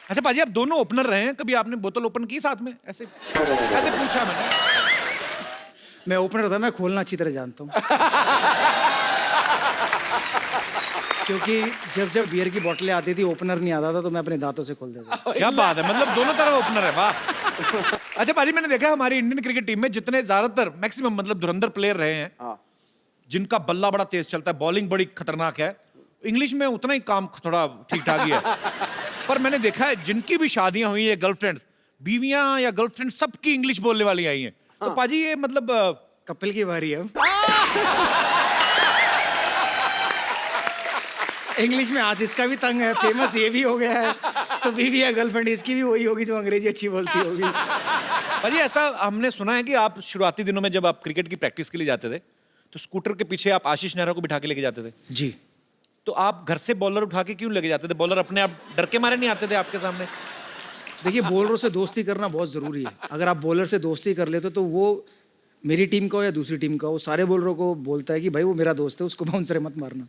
अच्छा पाजी, आप दोनों ओपनर रहे हैं, कभी आपने बोतल ओपन की साथ में? ऐसे ऐसे पूछा मैंने। मैं ओपनर था, मैं खोलना अच्छी तरह जानता हूँ। क्योंकि जब जब बियर की बोतलें आती थी, ओपनर नहीं आता था, तो मैं अपने दांतों से खोल देता था। क्या बात है, मतलब दोनों तरफ ओपनर है, वाह। अच्छा पाजी, मैंने देखा हमारी इंडियन क्रिकेट टीम में जितने ज्यादातर मैक्सिमम मतलब धुरंधर प्लेयर रहे हैं, जिनका बल्ला बड़ा तेज चलता है, बॉलिंग बड़ी खतरनाक है, इंग्लिश में उतना ही काम थोड़ा ठीक ठाक ही है। पर मैंने देखा है जिनकी भी शादियां हुई है, गर्लफ्रेंड्स, बीवियां या गर्लफ्रेंड, सबकी इंग्लिश बोलने वाली आई हैं। तो पाजी ये मतलब कपिल की बारी है। इंग्लिश में आज इसका भी तंग है, फेमस ये भी हो गया है, तो बीवी या गर्लफ्रेंड इसकी भी वही होगी जो अंग्रेजी अच्छी बोलती होगी। पाजी ऐसा हमने सुना है कि आप शुरुआती दिनों में जब आप क्रिकेट की प्रैक्टिस के लिए जाते थे, तो स्कूटर के पीछे आप आशीष नेहरा को बिठा के लेके जाते थे। जी। तो आप घर से बॉलर उठा के क्यों लेके जाते थे? बॉलर अपने आप डर के मारे नहीं आते थे आपके सामने? देखिए, बॉलरों से दोस्ती करना बहुत ज़रूरी है। अगर आप बॉलर से दोस्ती कर लेते हो, तो वो मेरी टीम का हो या दूसरी टीम का हो, सारे बॉलरों को बोलता है कि भाई वो मेरा दोस्त है, उसको बाउंसरे मत मारना।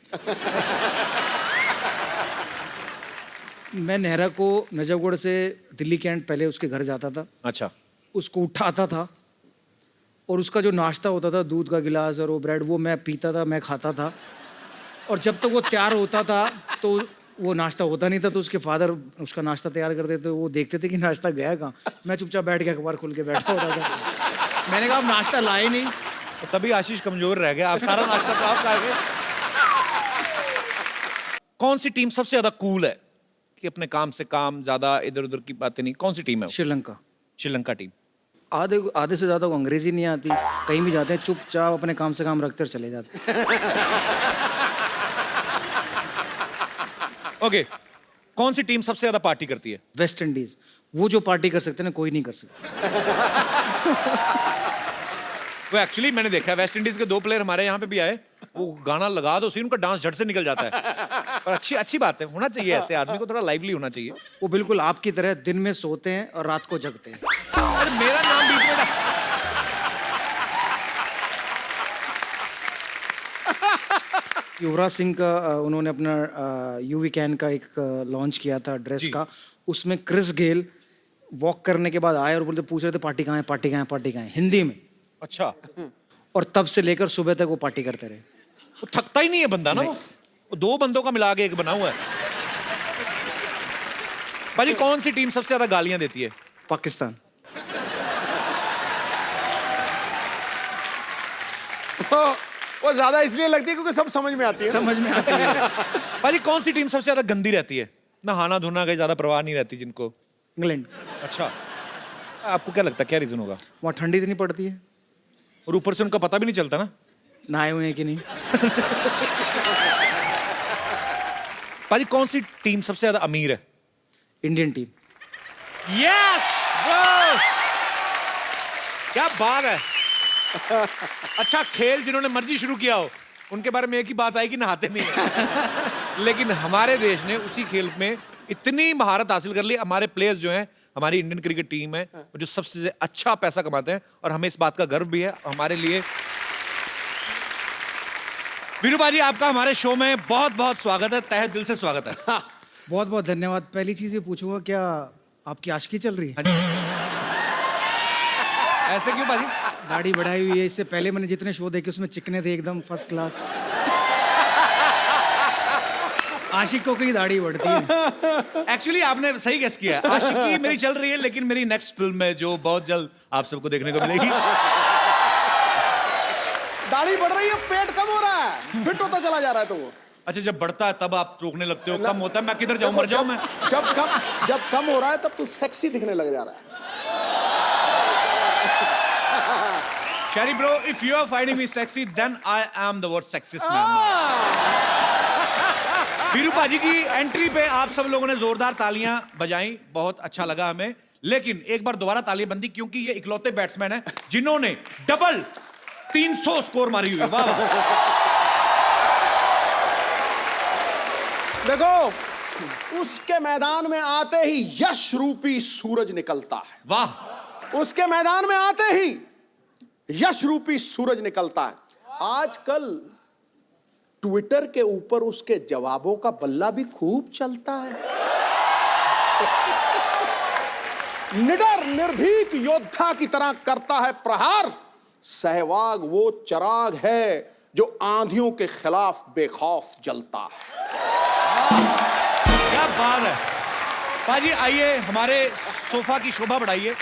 मैं नेहरा को नजफगढ़ से दिल्ली कैंट पहले उसके घर जाता था। अच्छा। उसको उठाता था और उसका जो नाश्ता होता था, दूध का गिलास और वो ब्रेड, वो मैं पीता था, मैं खाता था। और जब तक वो तैयार होता था, तो वो नाश्ता होता नहीं था, तो उसके फादर उसका नाश्ता तैयार करते थे। वो देखते थे कि नाश्ता गया कहाँ। मैं चुपचाप बैठ के अखबार खोल के बैठा होता था। मैंने कहा, आप नाश्ता लाए नहीं। तो तभी आशीष कमजोर रह गया, आप सारा नाश्ता तो आप खा गए। कौन सी टीम सबसे ज्यादा कूल है कि अपने काम से काम, ज्यादा इधर उधर की बातें नहीं? कौन सी टीम है वो? श्रीलंका। श्रीलंका टीम। आधे आधे से ज़्यादा को अंग्रेजी नहीं आती, कहीं भी जाते हैं चुपचाप अपने काम से काम रखते और चले जाते हैं। ओके, कौन सी टीम सबसे ज्यादा पार्टी करती है? West Indies. वो जो पार्टी कर सकते हैं ना, कोई नहीं कर सकता। वो एक्चुअली मैंने देखा है, वेस्ट इंडीज के 2 प्लेयर हमारे यहाँ पे भी आए, वो गाना लगा दो, उनका डांस झट से निकल जाता है। पर अच्छी अच्छी बात है, होना चाहिए ऐसे आदमी को, थोड़ा लाइवली होना चाहिए। वो बिल्कुल आपकी तरह दिन में सोते हैं और रात को जगते हैं। अरे मेरा नाम बीच में युवराज सिंह का उन्होंने अपना यूवी कैन का एक लॉन्च किया था ड्रेस का। उसमें क्रिस गेल वॉक करने के बाद आए और बोलते, पूछ रहे थे पार्टी कहाँ है, पार्टी कहाँ है, पार्टी कहाँ है, हिंदी में। अच्छा। और तब से लेकर सुबह तक वो पार्टी करते रहे। वो थकता ही नहीं है बंदा ना, वो 2 बंदों का मिला के एक बना हुआ है। भाजी कौन सी टीम सबसे ज्यादा गालियां देती है? पाकिस्तान। वो ज्यादा इसलिए लगती है क्योंकि सब समझ में आती है। समझ में आती है। भाजी कौन सी टीम सबसे ज्यादा गंदी रहती है? नहाना धोना का ज्यादा परवाह नहीं रहती जिनको? इंग्लैंड। अच्छा, आपको क्या लगता है क्या रीजन होगा? वहाँ ठंडी इतनी पड़ती है और ऊपर से उनका पता भी नहीं चलता ना नहाए हुए हैं कि नहीं। भाजी कौन सी टीम सबसे ज्यादा अमीर है? Indian team. यस ब्रो, क्या बात है। अच्छा, खेल जिन्होंने मर्जी शुरू किया हो उनके बारे में एक ही बात आई कि नहाते नहीं है। लेकिन हमारे देश ने उसी खेल में इतनी महारत हासिल कर ली। हमारे प्लेयर्स जो हैं, हमारी इंडियन क्रिकेट टीम है जो सबसे अच्छा पैसा कमाते हैं, और हमें इस बात का गर्व भी है हमारे लिए। वीरू बाजी, आपका हमारे शो में बहुत बहुत स्वागत है, तहे दिल से स्वागत है। बहुत बहुत धन्यवाद। पहली चीज ये पूछूंगा, क्या आपकी आशिकी चल रही है? ऐसे क्यों बाजी? दाढ़ी बढ़ाई हुई है। इससे पहले मैंने जितने शो देखे उसमें चिकने थे एकदम फर्स्ट क्लास। आशिकों की दाढ़ी बढ़ती है। एक्चुअली आपने सही गेस किया है। आशिकी मेरी चल रही है, लेकिन मेरी नेक्स्ट फिल्म में जो बहुत जल्द आप सबको देखने को मिलेगी। दाढ़ी बढ़ रही है, पेट कम हो रहा है, फिट होता चला जा रहा है। तो वो अच्छा, जब बढ़ता है तब आप रोकने लगते हो, कम होता है मैं किधर जाऊं, मर जाऊं मैं? जब कम हो रहा है तब तू सेक्सी दिखने लग जा रहा है। Sherry bro, if you are finding me sexy, then I am the world's sexiest man. Veeru पाजी की एंट्री पे आप सब लोगों ने जोरदार तालियां बजाई, बहुत अच्छा लगा हमें। लेकिन एक बार दोबारा तालियां बंदी, क्योंकि ये इकलौते बैट्समैन हैं जिन्होंने डबल 300 स्कोर मारी हुई। वाह वाह। देखो, उसके मैदान में आते ही यश रूपी सूरज निकलता है। वाह। उसके मैदान में आते ही यश रूपी सूरज निकलता है। आजकल ट्विटर के ऊपर उसके जवाबों का बल्ला भी खूब चलता है। निडर निर्भीक योद्धा की तरह करता है प्रहार। सहवाग वो चराग है जो आंधियों के खिलाफ बेखौफ जलता है। क्या बात है पाजी, आइए हमारे सोफा की शोभा बढ़ाइए।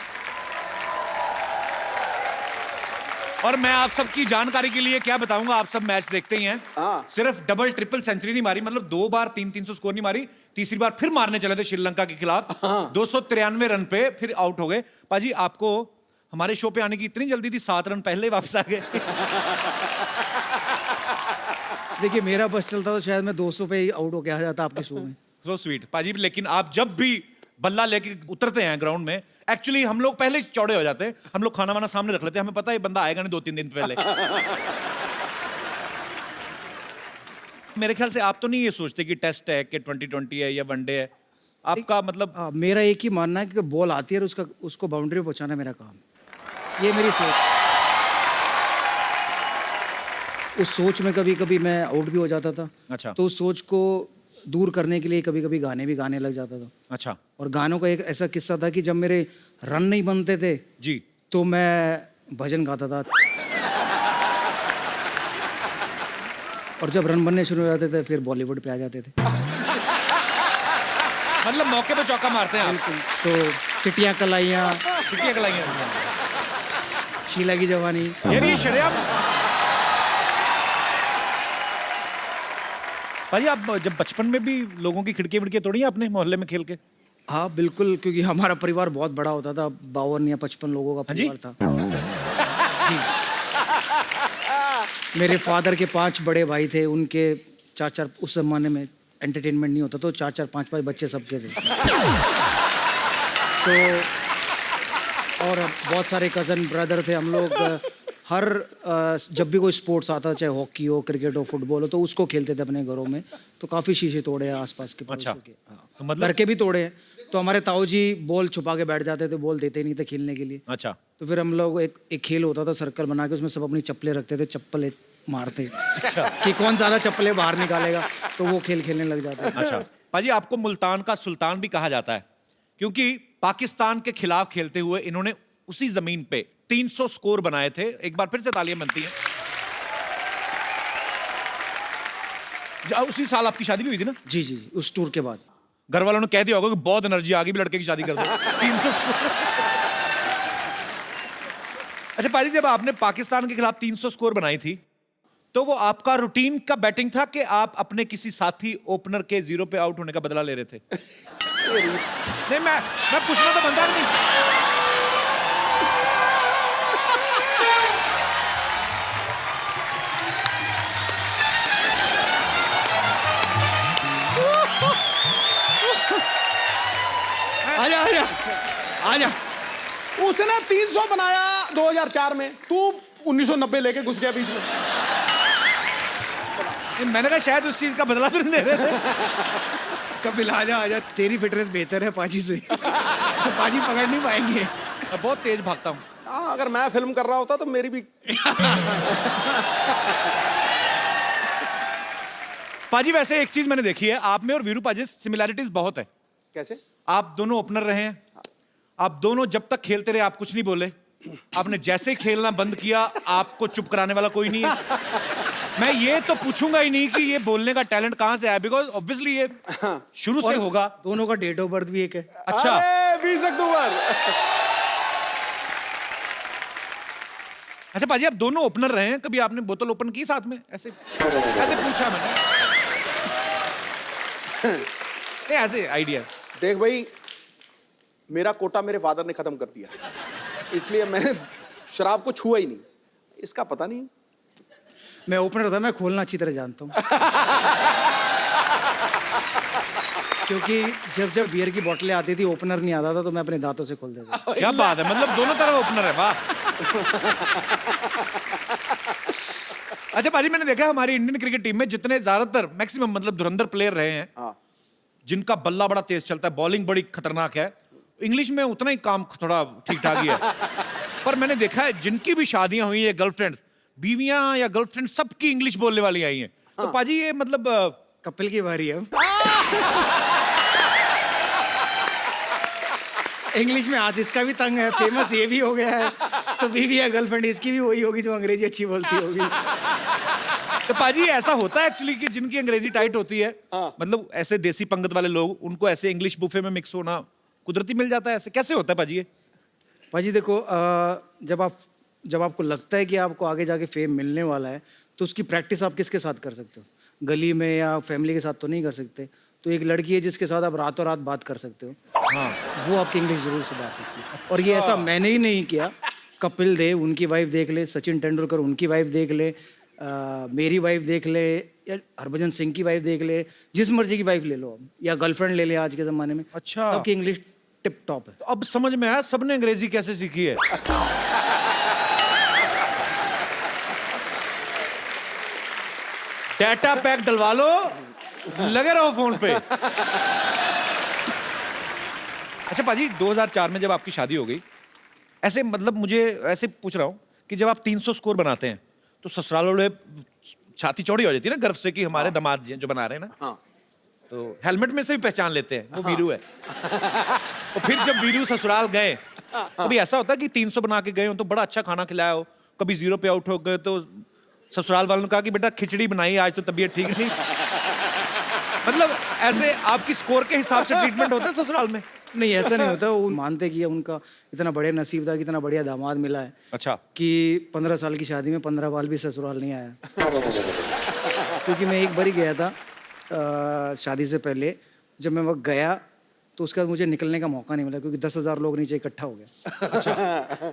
और मैं आप सबकी जानकारी के लिए क्या बताऊंगा, आप सब मैच देखते ही हैं। हाँ। सिर्फ डबल ट्रिपल सेंचुरी नहीं मारी, मतलब 2 बार 300 स्कोर नहीं मारी, तीसरी बार फिर मारने चले थे श्रीलंका के खिलाफ। हाँ। 293 रन पे फिर आउट हो गए। पाजी आपको हमारे शो पे आने की इतनी जल्दी थी, 7 रन पहले ही वापस आ गए। देखिए मेरा बस चलता तो शायद मैं 200 पे ही आउट होके आ जाता आपके शो में। सो स्वीट पाजी, लेकिन आप जब भी बल्ला लेके उतरते हैं ग्राउंड में, एक्चुअली हम लोग पहले चौड़े हो जाते हैं। हम लोग खाना वाना सामने रख लेते हैं, हमें पता है ये बंदा आएगा नहीं 2-3 दिन पहले। मेरे ख्याल से आप तो नहीं ये सोचते कि टेस्ट है कि 2020 है या वनडे है, आपका मतलब मेरा एक ही मानना है कि बॉल आती है और उसको बाउंड्री पे पहुंचाना मेरा काम, ये मेरी सोच। उस सोच में कभी कभी मैं आउट भी हो जाता था। अच्छा। तो उस सोच को दूर करने के लिए कभी कभी गाने भी गाने लग जाता था। अच्छा और गानों का एक ऐसा किस्सा था कि जब मेरे रन नहीं बनते थे जी, तो मैं भजन गाता था। और जब रन बनने शुरू हो जाते थे फिर बॉलीवुड पे आ जाते थे। मतलब मौके पे चौका मारते हैं आप। तो चिट्टियां कलाइयां, छुट्टियां कलाइयां। शीला की जवानी। यार ये शरेआम। भाई आप जब बचपन में भी लोगों की खिड़की विड़कियां तोड़ी हैं आपने मोहल्ले में खेल के? हाँ बिल्कुल, क्योंकि हमारा परिवार बहुत बड़ा होता था, 52 या 55 लोगों का हाँ जी? परिवार था। जी। मेरे फादर के 5 बड़े भाई थे, उनके 4-4, उस जमाने में एंटरटेनमेंट नहीं होता तो 4-4 5-5 बच्चे सबके थे। तो और बहुत सारे कज़न ब्रदर थे हम लोग। हर जब भी कोई स्पोर्ट्स आता, चाहे हॉकी हो, क्रिकेट हो, फुटबॉल हो, तो उसको खेलते थे अपने घरों में। तो काफ़ी शीशे तोड़े हैं आसपास के अच्छा। पड़ोसियों के। हाँ। तो मतलब घर के भी तोड़े हैं। तो हमारे ताऊ जी बॉल छुपा के बैठ जाते थे, बॉल देते ही नहीं थे खेलने के लिए। अच्छा तो फिर हम लोग एक खेल होता था, सर्कल बना के उसमें सब अपनी चप्पलें रखते थे, चप्पलें मारते अच्छा कि कौन ज्यादा चप्पलें बाहर निकालेगा, तो वो खेल खेलने लग जाते थे। अच्छा। पाजी आपको मुल्तान का सुल्तान भी कहा जाता है, क्योंकि पाकिस्तान के खिलाफ खेलते हुए इन्होंने उसी जमीन पे 300 स्कोर बनाए थे। एक बार फिर से तालियां बनती हैं। उसी साल आपकी शादी भी हुई थी ना? जी जी जी, उस टूर के बाद। घर वालों ने कह दिया होगा कि बहुत एनर्जी आ गई, भी लड़के की शादी कर दो। 300 स्कोर। अच्छा पाजी, जब आपने पाकिस्तान के खिलाफ 300 स्कोर बनाई थी, तो वो आपका रूटीन का बैटिंग था कि आप अपने किसी साथी ओपनर के 0 पे आउट होने का बदला ले रहे थे? नहीं, मैं पूछना तो बनता नहीं। आजा आजा आजा। उसने 300 बनाया 2004 में, तू 1990 लेके घुस गया बीच में। मैंने कहा शायद उस चीज का बदला तो नहीं ले रहे थे। कपिल आजा आजा, तेरी फिटनेस बेहतर है पाजी से। तो पाजी पकड़ नहीं पाएंगे। मैं बहुत तेज भागता हूँ। हाँ, अगर मैं फिल्म कर रहा होता तो मेरी भी। पाजी वैसे एक चीज मैंने देखी है, आप में और वीरू पाजी सिमिलैरिटीज बहुत है। कैसे? आप दोनों ओपनर रहे हैं, आप दोनों जब तक खेलते रहे आप कुछ नहीं बोले। आपने जैसे ही खेलना बंद किया, आपको चुप कराने वाला कोई नहीं है। मैं ये तो पूछूंगा ही नहीं कि ये बोलने का टैलेंट कहां से आया, बिकॉज ऑब्वियसली ये शुरू से होगा। दोनों का डेट ऑफ बर्थ भी एक है। अच्छा। अरे 20 अक्टूबर। अच्छा पाजी, आप दोनों ओपनर रहे हैं, कभी आपने बोतल ओपन की साथ में? ऐसे ऐसे पूछा मैंने। नहीं, ऐसे आइडिया। देख भाई, मेरा कोटा मेरे फादर ने खत्म कर दिया, इसलिए मैंने शराब को छुआ ही नहीं। इसका पता नहीं। मैं ओपनर था, मैं खोलना अच्छी तरह जानता हूँ। क्योंकि जब बियर की बोतलें आती थी, ओपनर नहीं आता था, तो मैं अपने दांतों से खोल देता था। क्या बात है, मतलब दोनों तरफ ओपनर है, वाह। अच्छा पाजी, मैंने देखा हमारी इंडियन क्रिकेट टीम में जितने ज्यादातर मैक्सिमम मतलब धुरंधर प्लेयर रहे हैं, हाँ। जिनका बल्ला बड़ा तेज चलता है, बॉलिंग बड़ी खतरनाक है, इंग्लिश में उतना ही काम थोड़ा ठीक ठाक ही है। पर मैंने देखा है जिनकी भी शादियां हुई है, गर्लफ्रेंड्स, बीवियां या गर्लफ्रेंड, सबकी इंग्लिश बोलने वाली आई हैं। तो पाजी ये मतलब कपिल की बारी है अब। इंग्लिश में आज इसका भी तंग है, फेमस ये भी हो गया है, तो बीवी या गर्लफ्रेंड इसकी भी वही होगी जो अंग्रेजी अच्छी बोलती होगी। तो पाजी ऐसा होता है एक्चुअली कि जिनकी अंग्रेजी टाइट होती है, मतलब ऐसे देसी पंगत वाले लोग, उनको ऐसे इंग्लिश बुफे में मिक्स होना कुदरती मिल जाता है, ऐसे कैसे होता है पाजी ये? भाजी देखो, जब आपको लगता है कि आपको आगे जाके फेम मिलने वाला है, तो उसकी प्रैक्टिस आप किसके साथ कर सकते हो? गली में या फैमिली के साथ तो नहीं कर सकते। तो एक लड़की है जिसके साथ आप रातों रात बात कर सकते हो, हाँ, वो आपकी इंग्लिश जरूर सुधार सकती है। और ये ऐसा मैंने ही नहीं किया, कपिल देव उनकी वाइफ देख ले, सचिन तेंदुलकर उनकी वाइफ देख ले, मेरी वाइफ देख ले, या हरभजन सिंह की वाइफ देख ले, जिस मर्जी की वाइफ ले लो आप, या गर्लफ्रेंड ले ले आज के ज़माने में। अच्छा। सबकी इंग्लिश टिप टॉप है। तो अब समझ में आया सबने अंग्रेजी कैसे सीखी है। डाटा पैक डलवा लो, लगे रहो फोन पे। अच्छा पाजी, 2004 में जब आपकी शादी हो गई, ऐसे मतलब मुझे ऐसे पूछ रहा हूँ कि जब आप 300 स्कोर बनाते हैं तो ससुराल वाले छाती चौड़ी हो जाती है ना गर्व से कि हमारे दामाद जी जो बना रहे हैं ना, हाँ। तो हेलमेट में से भी पहचान लेते हैं वो वीरू है। तो फिर जब वीरू ससुराल गए, कभी ऐसा होता है कि 300 बना के गए हो तो बड़ा अच्छा खाना खिलाया हो, कभी 0 पे आउट हो गए तो ससुराल वालों ने कहा कि बेटा खिचड़ी बनाई आज तो तबीयत ठीक नहीं। मतलब ऐसे आपकी स्कोर के हिसाब से ट्रीटमेंट होता है ससुराल में? नहीं, ऐसा नहीं होता। वो मानते कि उनका इतना बढ़िया नसीब था कि इतना बढ़िया दामाद मिला है। अच्छा। कि 15 साल की शादी में 15 बार भी ससुराल नहीं आया। क्योंकि मैं एक बार ही गया था शादी से पहले, जब मैं वक्त गया तो उसके बाद मुझे निकलने का मौका नहीं मिला क्योंकि 10,000 लोग नीचे इकट्ठा हो गए। अच्छा।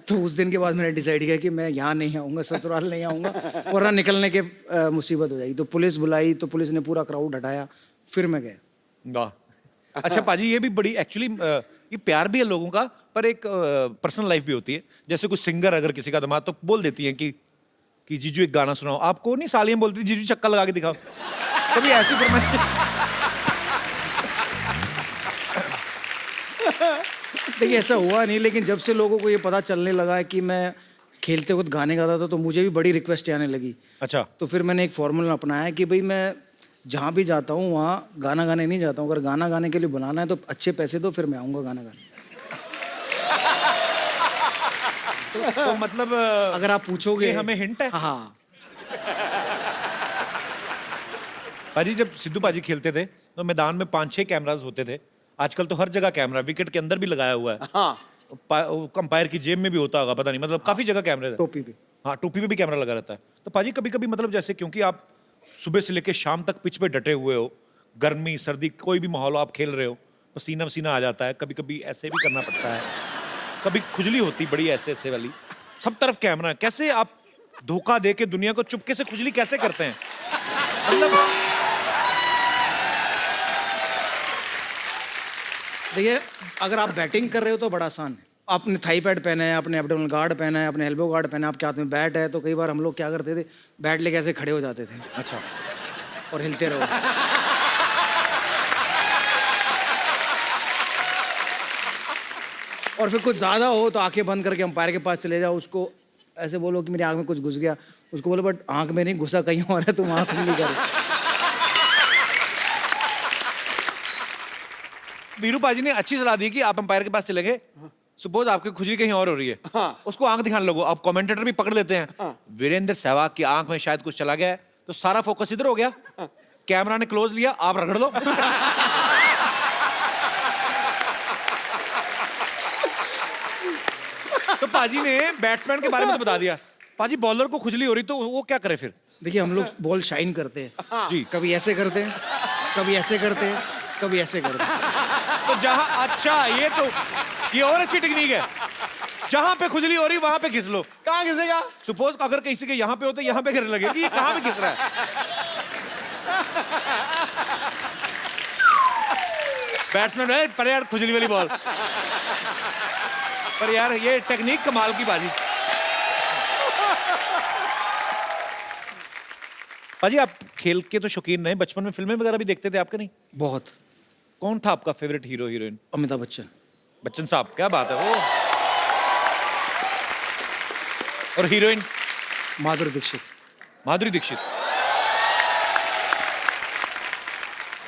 तो उस दिन के बाद मैंने डिसाइड किया कि मैं यहाँ नहीं आऊँगा, ससुराल नहीं आऊँगा, वरना निकलने के मुसीबत हो जाएगी। तो पुलिस बुलाई, तो पुलिस ने पूरा क्राउड हटाया, फिर मैं गया। वाह। अच्छा पाजी, ये भी बड़ी एक्चुअली ये प्यार भी है लोगों का, पर एक पर्सनल लाइफ भी होती है। जैसे कोई सिंगर अगर किसी का दामाद तो बोल देती है कि जीजू एक गाना सुनाओ। आपको नहीं सालियां बोलती जीजू चक्का लगा के दिखाओ, कभी ऐसी फरमाइश? देखिए ऐसा हुआ नहीं, लेकिन जब से लोगों को ये पता चलने लगा है कि मैं खेलते वक्त गाने गाता था तो मुझे भी बड़ी रिक्वेस्ट आने लगी। अच्छा। तो फिर मैंने एक फॉर्मूला अपनाया है कि भाई मैं जहाँ भी जाता हूँ वहाँ गाना गाने नहीं जाता हूँ। अगर गाना गाने के लिए बुलाना है तो अच्छे पैसे दो, फिर मैं आऊँगा गाना गाने। तो मतलब अगर आप पूछोगे ये हमें हिंट है। हाँ। पाजी जब सिद्धू पाजी खेलते थे तो मैदान में 5-6 कैमरास होते थे। आजकल तो हर जगह कैमरा, विकेट के अंदर भी लगाया हुआ है। हाँ। अंपायर की जेब में भी होता होगा, पता नहीं, मतलब काफी जगह कैमरे। टोपी पे। हाँ, टोपी पे भी कैमरा लगा रहता है। तो पाजी कभी कभी मतलब जैसे क्योंकि आप सुबह से लेकर शाम तक पिच पे डटे हुए हो, गर्मी सर्दी कोई भी माहौल हो, आप खेल रहे हो, पसीना वसीना आ जाता है, कभी कभी ऐसे भी करना पड़ता है, कभी खुजली होती बड़ी ऐसे ऐसे वाली, सब तरफ कैमरा है। कैसे आप धोखा दे के दुनिया को चुपके से खुजली कैसे करते हैं? मतलब देखिए अगर आप बैटिंग कर रहे हो तो बड़ा आसान है। आपने थाई पैड पहना है, आपने एब्डोमिनल गार्ड पहना है, आपने एल्बो गार्ड पहना है, आपके हाथ में बैट है, तो कई बार हम लोग क्या करते थे, बैट लेके ऐसे खड़े हो जाते थे। अच्छा। और हिलते रहो। और फिर कुछ ज्यादा हो तो आंखें बंद करके अंपायर के पास चले जाओ, उसको ऐसे बोलो कि मेरी आंख में कुछ घुस गया, उसको बोलो बट आंख में नहीं घुसा, कहीं और है, तुम आंख नहीं करो। वीरू पाजी ने अच्छी सलाह दी कि आप अंपायर के पास चले गए, सपोज आपकी खुजली कहीं और हो रही है। हाँ। उसको आंख दिखाने लगो, आप कमेंटेटर भी पकड़ लेते हैं। हाँ। वीरेंद्र सहवाग की आंख में शायद कुछ चला गया है, तो सारा फोकस इधर हो गया। कैमरा ने क्लोज लिया, आप रगड़ लो। तो पाजी ने बैट्समैन के बारे में तो बता दिया। पाजी बॉलर को खुजली हो रही तो वो क्या करे फिर? देखिए हम लोग बॉल शाइन करते हैं जी। कभी ऐसे करते हैं, कभी ऐसे करते हैं, कभी ऐसे करते हैं। तो जहां अच्छा ये और अच्छी टेक्निक है, जहां पे खुजली हो रही वहां पे घिस लो। कहाँ घिसेगा? सपोज अगर किसी के यहाँ पे हो तो यहाँ पे गिर लगेगी, ये कहाँ पे घिस रहा है? बैट्समैन है पर यार खुजली वाली बॉल, पर यार ये टेक्निक कमाल की बाजी। बाजी आप खेल के तो शौकीन नहीं, बचपन में फिल्में वगैरह भी देखते थे आपके? नहीं? बहुत। कौन था आपका favourite hero heroine? Amitabh Bachchan. Bachchan साहब, क्या बात है। वो और हीरोइन? माधुरी दीक्षित। माधुरी दीक्षित।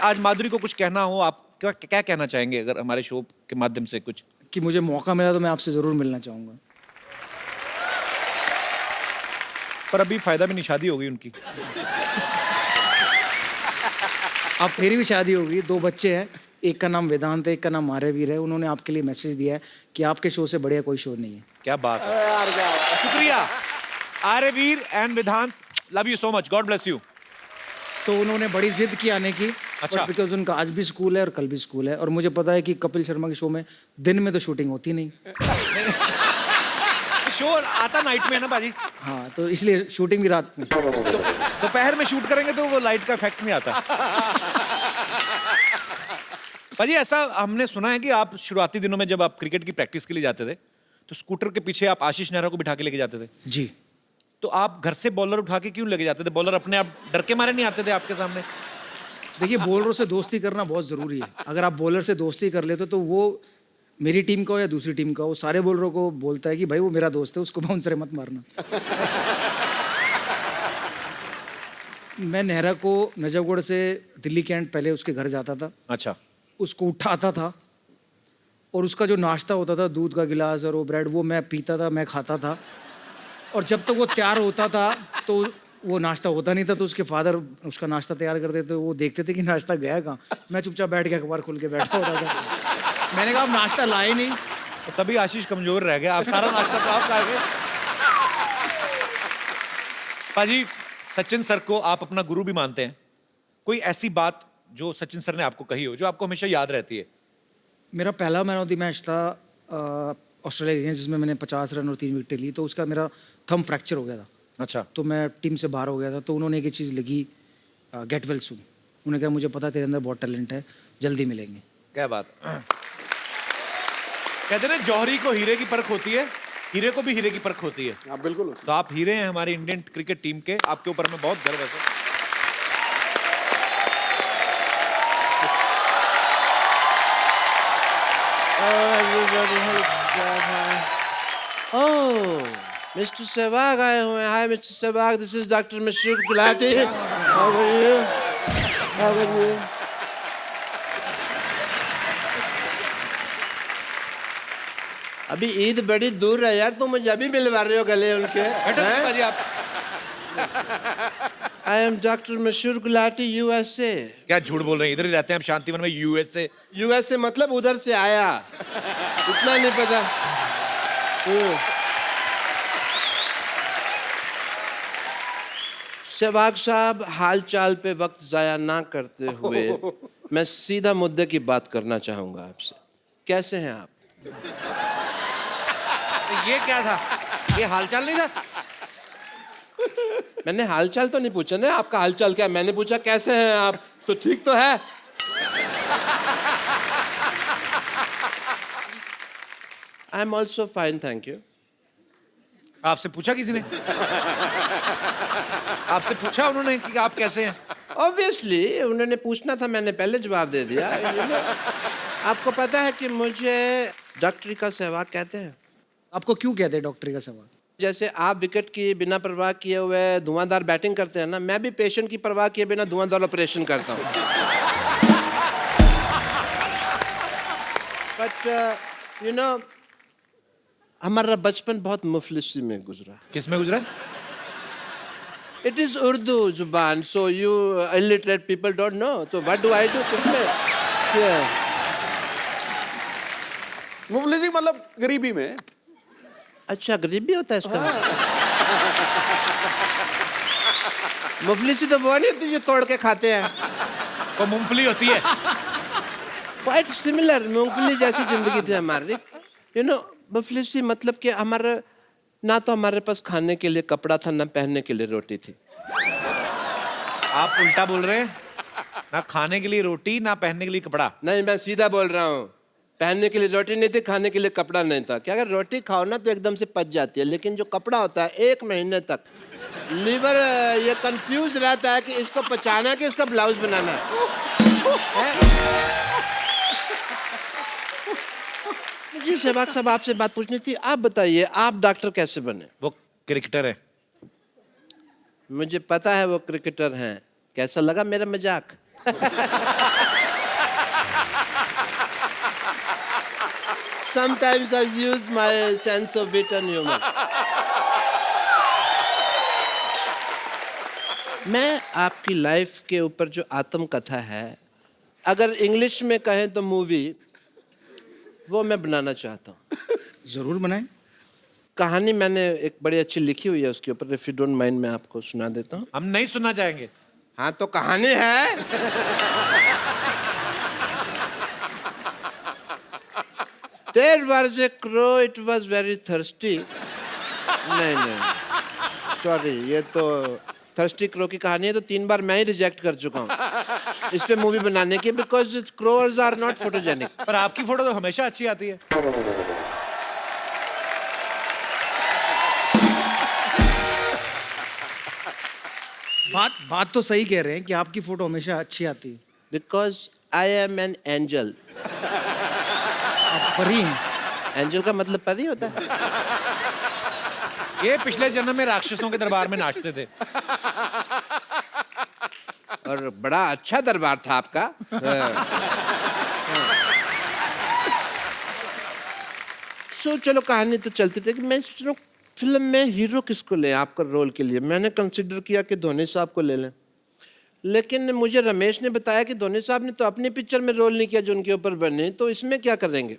आज माधुरी को कुछ कहना हो, आप क्या क्या कहना चाहेंगे अगर हमारे शो के माध्यम से कुछ? कि मुझे मौका मिला तो मैं आपसे ज़रूर मिलना चाहूँगा। पर अभी फायदा भी नहीं, शादी हो गई उनकी। अब मेरी भी शादी हो गई, 2 बच्चे हैं, एक का नाम वेदांत है, एक का नाम आर्यवीर है। उन्होंने आपके लिए मैसेज दिया है कि आपके शो से बढ़िया कोई शो नहीं है। क्या बात है, शुक्रिया Aryaveer and Vedant, love you so much, God bless you. तो उन्होंने बड़ी जिद की आने की, अच्छा। बिकॉज उनका आज भी स्कूल है और कल भी स्कूल है, और मुझे पता है कि कपिल शर्मा के शो में दिन में तो शूटिंग होती नहीं। शो आता नाइट में है ना बाजी, हाँ, तो इसलिए शूटिंग भी रात में। दोपहर में शूट करेंगे तो वो लाइट का इफेक्ट नहीं आता। पाजी ऐसा हमने सुना है कि आप शुरुआती दिनों में जब आप क्रिकेट की प्रैक्टिस के लिए जाते थे तो स्कूटर के पीछे आप आशीष नेहरा को बिठा के लेके जाते थे। जी। तो आप घर से बॉलर उठा के क्यों लेके जाते थे? बॉलर अपने आप डर के मारे नहीं आते थे आपके सामने? देखिए, बॉलरों से दोस्ती करना बहुत ज़रूरी है। अगर आप बॉलर से दोस्ती कर लेते तो वो मेरी टीम का हो या दूसरी टीम का हो, सारे बॉलरों को बोलता है कि भाई वो मेरा दोस्त है, उसको बाउंसर मत मारना। मैं नेहरा को नजफगढ़ से दिल्ली कैंट पहले उसके घर जाता था, अच्छा। उसको उठाता था और उसका जो नाश्ता होता था, दूध का गिलास और वो ब्रेड, वो मैं पीता था, मैं खाता था। और जब तक वो तैयार होता था तो वो नाश्ता होता नहीं था, तो उसके फादर उसका नाश्ता तैयार करते थे। वो देखते थे कि नाश्ता गया कहाँ। मैं चुपचाप बैठ के अखबार खोल के बैठा होता था। मैंने कहा, आप नाश्ता लाए नहीं। तो तभी आशीष कमजोर रह गया, आप सारा नाश्ता तो आप खा गए। पाजी, सचिन सर को आप अपना गुरु भी मानते हैं, कोई ऐसी बात जो सचिन सर ने आपको कही हो जो आपको हमेशा याद रहती है? मेरा पहला मैन ऑफ द मैच था ऑस्ट्रेलिया के, जिसमें मैंने 50 रन और 3 विकेटें ली, तो उसका मेरा थंब फ्रैक्चर हो गया था। अच्छा। तो मैं टीम से बाहर हो गया था। तो उन्होंने एक चीज़ लगी, गेट वेल सून। उन्होंने कहा, मुझे पता तेरे अंदर बहुत टैलेंट है, जल्दी मिलेंगे। क्या बात। कहते हैं ना, जौहरी को हीरे की परख होती है, हीरे को भी हीरे की परख होती है। हाँ, बिल्कुल। तो आप हीरे हैं हमारी इंडियन क्रिकेट टीम के, आपके ऊपर हमें बहुत गर्व है। Oh, Mr. Sehwag आए हुए हैं। Hi, Mr. Sehwag. This is Dr. Mashroor Gulati. How are you? How are you? अभी ईद बड़ी दूर है यार, तुम मुझे अभी मिलवा रहे हो गले उनके? पाजी आप I am Dr. Mashroor Gulati, USA. क्या झूठ बोल रहे हैं? इधर ही रहते हैं हम, शांतिवन में, यूएसए। USA मतलब उधर से आया, इतना नहीं पता। सहवाग साहब, हाल चाल पे वक्त जाया ना करते हुए मैं सीधा मुद्दे की बात करना चाहूंगा आपसे। कैसे हैं आप? तो ये क्या था? ये हालचाल नहीं था? मैंने हालचाल तो नहीं पूछा ना, आपका हालचाल क्या है? मैंने पूछा कैसे हैं आप, तो ठीक तो है। I am also fine, thank you. आपसे पूछा किसी ने? आपसे पूछा उन्होंने कि आप कैसे हैं? ऑब्वियसली उन्होंने पूछना था, मैंने पहले जवाब दे दिया। आपको पता है कि मुझे डॉक्टरी का सहवाग कहते हैं। आपको क्यों कहते हैं डॉक्टरी का सवाल? जैसे आप विकेट की बिना परवाह किए हुए धुआंधार बैटिंग करते हैं ना, मैं भी पेशेंट की परवाह किए बिना धुआंधार ऑपरेशन करता हूँ। बट यू नो, हमारा बचपन बहुत मुफलिसी में गुजरा। किस में गुजरा? इट इज उर्दू जुबान, so you illiterate people don't know, तो व्हाट डू आई डू? किसमें मुफलिसी मतलब गरीबी में। अच्छा, गरीबी होता है इसका? मुफलिसी तो वो नहीं होती जो तोड़ के खाते हैं। तो मूंगफली होती है। क्वाइट सिमिलर, मूंगफली जैसी जिंदगी थी हमारी। यू नो, मुफलिसी मतलब कि हमारा ना तो हमारे पास खाने के लिए कपड़ा था, ना पहनने के लिए रोटी थी। आप उल्टा बोल रहे हैं, ना खाने के लिए रोटी, ना पहनने के लिए कपड़ा। नहीं, मैं सीधा बोल रहा हूँ। पहनने के लिए रोटी नहीं थी, खाने के लिए कपड़ा नहीं था। क्या, अगर रोटी खाओ ना तो एकदम से पच जाती है, लेकिन जो कपड़ा होता है 1 महीने तक लीवर ये कंफ्यूज रहता है कि इसको पचाना है कि इसका ब्लाउज बनाना है। जी सहवाग साहब, आपसे बात पूछनी थी। आप बताइए, आप डॉक्टर कैसे बने? वो क्रिकेटर है। मुझे पता है वो क्रिकेटर हैं। कैसा लगा मेरा मजाक? Sometimes I use my sense of wit and humor. मैं आपकी लाइफ के ऊपर जो आत्मकथा है, अगर इंग्लिश में कहें तो मूवी, वो मैं बनाना चाहता हूँ। जरूर बनाएं। कहानी मैंने एक बड़ी अच्छी लिखी हुई है उसके ऊपर, इफ यू डोंट माइंड मैं आपको सुना देता हूँ। हम नहीं सुनना चाहेंगे। हाँ तो कहानी है। There was a crow, it was very thirsty. नहीं, सॉरी, ये तो थर्स्टी क्रो की कहानी है, तो 3 बार मैं ही रिजेक्ट कर चुका हूँ इस पे मूवी बनाने की, because crows are not photogenic. पर आपकी फोटो तो हमेशा अच्छी आती है। बात तो सही कह रहे हैं कि आपकी फोटो हमेशा अच्छी आती है। Because I am an angel. आप परी हैं। एंजल का मतलब परी होता है। ये पिछले जन्म में राक्षसों के दरबार में नाचते थे। और बड़ा अच्छा दरबार था आपका। सो चलो कहानी तो चलती थी कि मैं सोच रहा हूं, फिल्म में हीरो किसको लें आपका रोल के लिए। मैंने कंसिडर किया कि धोनी साहब को ले लें, लेकिन मुझे रमेश ने बताया कि धोनी साहब ने तो अपनी पिक्चर में रोल नहीं किया जो उनके ऊपर बने, तो इसमें क्या करेंगे।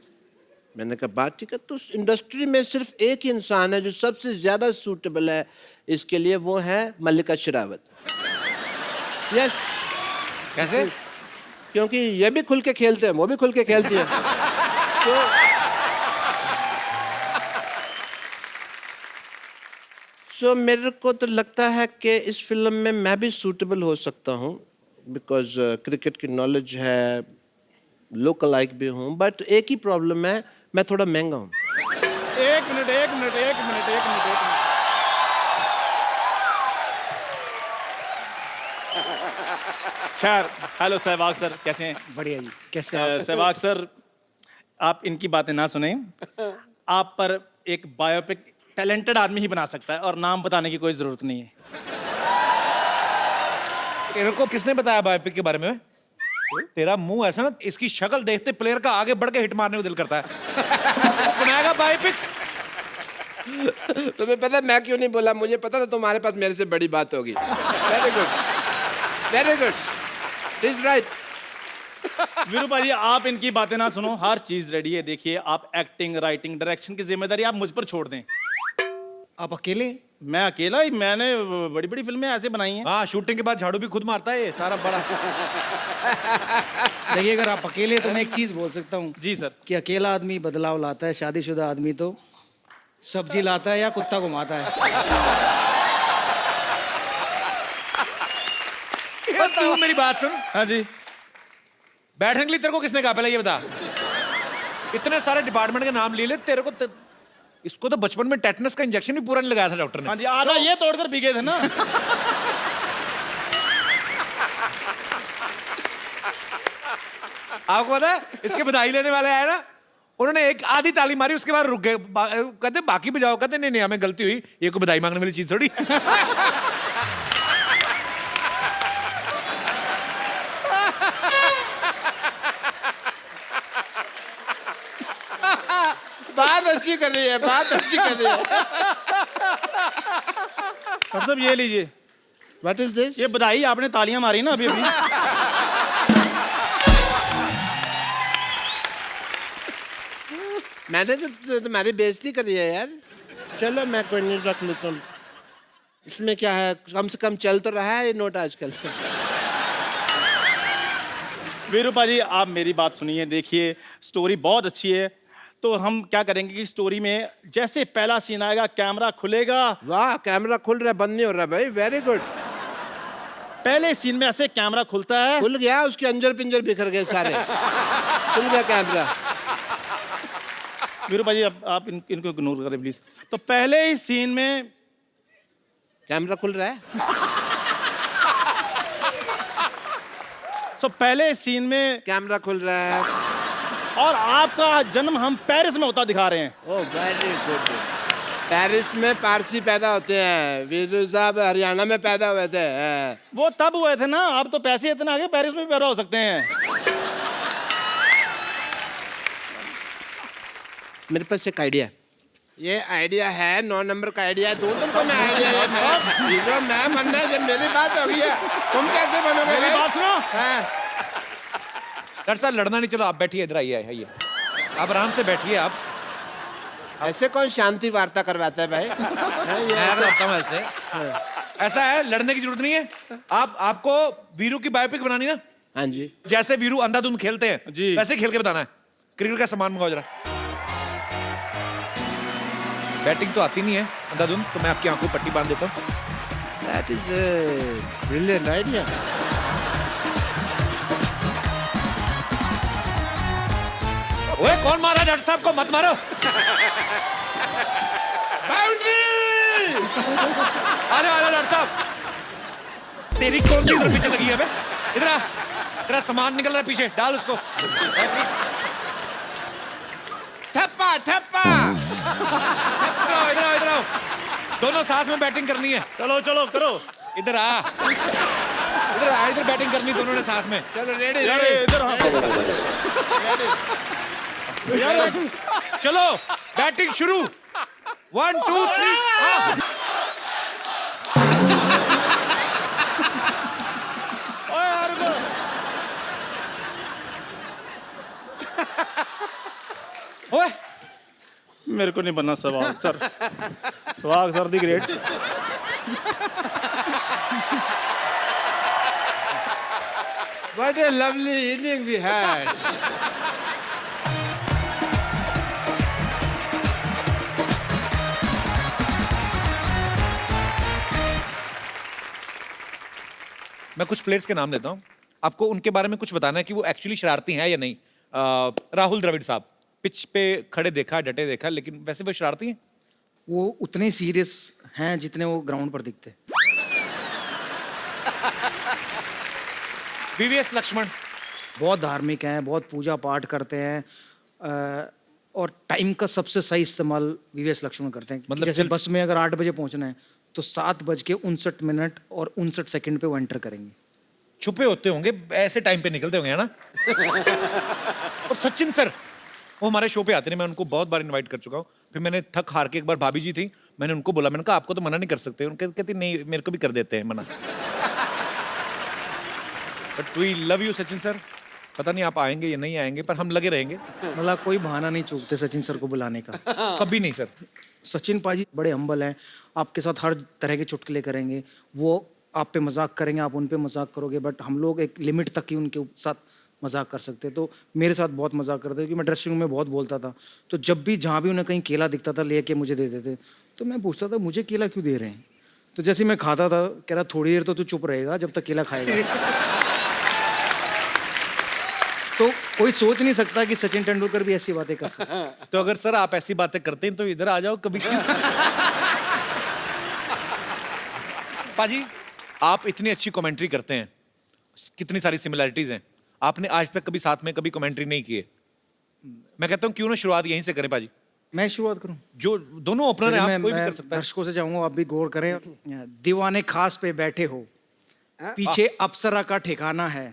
मैंने कहा बात ठीक है, तो उस इंडस्ट्री में सिर्फ एक ही इंसान है जो सबसे ज़्यादा सूटेबल है इसके लिए, वो है मल्लिका शेरावत। यस। कैसे? क्योंकि ये भी खुल के खेलते हैं, वो भी खुल के खेलती है। तो मेरे को तो लगता है कि इस फिल्म में मैं भी सूटेबल हो सकता हूँ, बिकॉज क्रिकेट की नॉलेज है, लोकल लाइक भी हूँ, बट एक ही प्रॉब्लम है, मैं थोड़ा महंगा हूँ। एक मिनट। खैर, हेलो सहवाग सर, कैसे हैं? बढ़िया जी, कैसे आप? सहवाग सर, आप इनकी बातें ना सुने। आप पर एक बायोपिक टैलेंटेड आदमी ही बना सकता है, और नाम बताने की कोई जरूरत नहीं है। तेरे को किसने बताया बायोपिक के बारे में? तेरा मुंह ऐसा ना, इसकी शक्ल देखते प्लेयर का आगे बढ़ के हिट मारने को दिल करता है। बनाएगा बायोपिक। तुम्हें पता है मैं क्यों नहीं बोला? मुझे पता था तुम्हारे पास मेरे से बड़ी बात होगी। Very good, very good, is right. Veeru भाई, आप इनकी बातें ना सुनो, हर चीज रेडी है। देखिए, आप एक्टिंग, राइटिंग, डायरेक्शन की जिम्मेदारी आप मुझ पर छोड़ दें। आप अकेले? मैं अकेला ही, मैंने बड़ी बड़ी फिल्में ऐसे बनाई हैं। हाँ, शूटिंग के बाद झाड़ू भी खुद मारता है ये सारा बड़ा। देखिए, अगर आप अकेले तो मैं एक चीज बोल सकता हूँ जी सर। कि अकेला आदमी बदलाव लाता है, शादीशुदा आदमी तो सब्जी लाता है या कुत्ता घुमाता है। तू मेरी बात सुन। हाँ जी। बैठने के लिए तेरे को किसने कहा, पहले ये बता। इतने सारे डिपार्टमेंट के नाम ले ले, तेरे को इसको तो बचपन में टेटनस का इंजेक्शन भी पूरा नहीं लगाया था डॉक्टर ने। हाँ जी, आधा ये तोड़कर पी गए थे ना। आपको पता है, इसके बधाई लेने वाले आए ना, उन्होंने एक आधी ताली मारी, उसके बाद रुक गए। कहते बाकी बजाओ, कहते नहीं हमें गलती हुई, ये कोई बधाई मांगने वाली चीज थोड़ी। बात अच्छी कर रही है, बात अच्छी कर रही है। मतलब ये लीजिए, व्हाट इज दिस? ये बधाई, आपने तालियां मारी ना अभी अभी। मैंने तो तुम्हारी बेइज्जती करी है यार। चलो मैं कोई नहीं, रख लेता हूँ। इसमें क्या है, कम से कम चल तो रहा है ये नोट आजकल। वीरू भाजी, आप मेरी बात सुनिए। देखिए, स्टोरी बहुत अच्छी है, तो हम क्या करेंगे कि स्टोरी में जैसे पहला सीन आएगा, कैमरा खुलेगा। वाह, कैमरा खुल रहा है, बंद नहीं हो रहा भाई, वेरी गुड। पहले सीन में ऐसे कैमरा खुलता है, खुल गया, उसके अंजर पिंजर बिखर गए सारे। खुल गया कैमरा। वीरू भाजी अब आप इनको इग्नोर करें प्लीज। तो पहले ही सीन में कैमरा खुल रहा है। पहले सीन में कैमरा खुल रहा है और आपका जन्म हम पेरिस में होता दिखा रहे हैं। Oh very good. पेरिस में पारसी पैदा होते हैं, वीरू साहब हरियाणा में पैदा हुए थे। वो तब हुए थे ना, आप तो पैसे इतने आगे, पेरिस में भी पैदा हो सकते हैं। मेरे पास एक आइडिया है। ये आइडिया है 9 नंबर का आइडिया दूं तुमको मैं आइडिया ये मैं बनना है। जब मेरी बात हो गई है तुम कैसे बनोगे? मेरी बात सुनो। हाँ। डॉक्टर साहब लड़ना नहीं, चलो आप बैठिए, इधर आइए आइए, आप आराम से बैठिए। आप ऐसे कौन शांति वार्ता करवाता है भाई? हाँ, ये मैं करता हूं ऐसे। ऐसा है, लड़ने की जरूरत नहीं है। आपको वीरू की बायोपिक बनानी ना, हाँ जी। जैसे वीरू अंधाधुंध खेलते हैं जी। वैसे खेल के बताना है। क्रिकेट का सामान मंगाओ जरा। बैटिंग तो आती नहीं है अंधाधुंध, तो मैं आपकी आंखों पट्टी बांध देता हूँ। That is a brilliant idea. ओए कौन मारा डॉक्टर साहब को? मत मारो। अरे अरे डॉक्टर साहब, तेरी कौन सी इधर पीछे लगी है बे? इधर आ, तेरा सामान निकल रहा है पीछे, डाल उसको। ठप्पा ठप्पा। इधर आओ, इधर आओ। दोनों साथ में बैटिंग करनी है। चलो चलो करो। इधर आ, इधर आ, इधर बैटिंग करनी दोनों ने साथ में। चलो रेडी यार रेडी। इधर हाँ। यार चलो बैटिंग शुरू। 1 2 3। ओए यार रुको। ओए मेरे को नहीं बनना Sehwag sir. Sehwag sir the great. What a lovely evening we had. मैं कुछ प्लेयर्स के नाम लेता हूँ, आपको उनके बारे में कुछ बताना है कि वो एक्चुअली शरारती हैं या नहीं। राहुल द्रविड़ साहब, पिच पे खड़े देखा, डटे देखा, लेकिन वैसे वो शरारती हैं? वो उतने सीरियस हैं जितने वो ग्राउंड पर दिखते हैं। वीवीएस लक्ष्मण बहुत धार्मिक हैं, बहुत पूजा पाठ करते हैं, और टाइम का सबसे सही इस्तेमाल वीवीएस लक्ष्मण करते हैं। मतलब मतलब जैसे जल- बस में अगर 8 बजे पहुंचना है तो 7:59 और 59 सेकंड पे वो एंटर करेंगे। छुपे होते होंगे, ऐसे टाइम पे निकलते होंगे, है ना? और सचिन सर, वो हमारे शो पे आते हैं, मैं उनको बहुत बार इनवाइट कर चुका हूँ। फिर मैंने थक हार के, एक बार भाभी जी थी, मैंने उनको बोला, मैंने कहा आपको तो मना नहीं कर सकते। उनके कहती नहीं, मेरे को भी कर देते हैं मना। But we love you Sachin sir. पता नहीं आप आएंगे या नहीं आएंगे, पर हम लगे रहेंगे। मतलब कोई बहाना नहीं चूकते सचिन सर को बुलाने का। कभी नहीं सर। सचिन पाजी बड़े हम्बल हैं, आपके साथ हर तरह के चुटकुले करेंगे। वो आप पे मजाक करेंगे, आप उन पे मजाक करोगे, बट हम लोग एक लिमिट तक ही उनके साथ मजाक कर सकते हैं। तो मेरे साथ बहुत मजाक करते थे, क्योंकि मैं ड्रेसिंग रूम में बहुत बोलता था। तो जब भी जहाँ भी उन्हें कहीं केला दिखता था, लेके मुझे दे देते। तो मैं पूछता था मुझे केला क्यों दे रहे हैं? तो जैसे मैं खाता था, कह रहा थोड़ी देर तो तू चुप रहेगा जब तक केला खाएगा। तो कोई सोच नहीं सकता कि सचिन तेंदुलकर भी ऐसी बातें कर सकते हैं। तो अगर सर आप ऐसी बातें करते हैं तो इधर आ जाओ कभी। पाजी, आप इतनी अच्छी कमेंट्री करते हैं, कितनी सारी सिमिलैरिटीज हैं, आपने आज तक कभी साथ में कभी कमेंट्री नहीं की है। मैं कहता हूँ क्यों ना शुरुआत यहीं से करें पाजी। मैं शुरुआत करूं? जो दोनों ओपनर हैं, आप कोई भी मैं कर सकता है। दर्शकों से चाहूंगा आप भी गौर करें। दीवाने खास पे बैठे हो, पीछे अप्सरा का ठिकाना है।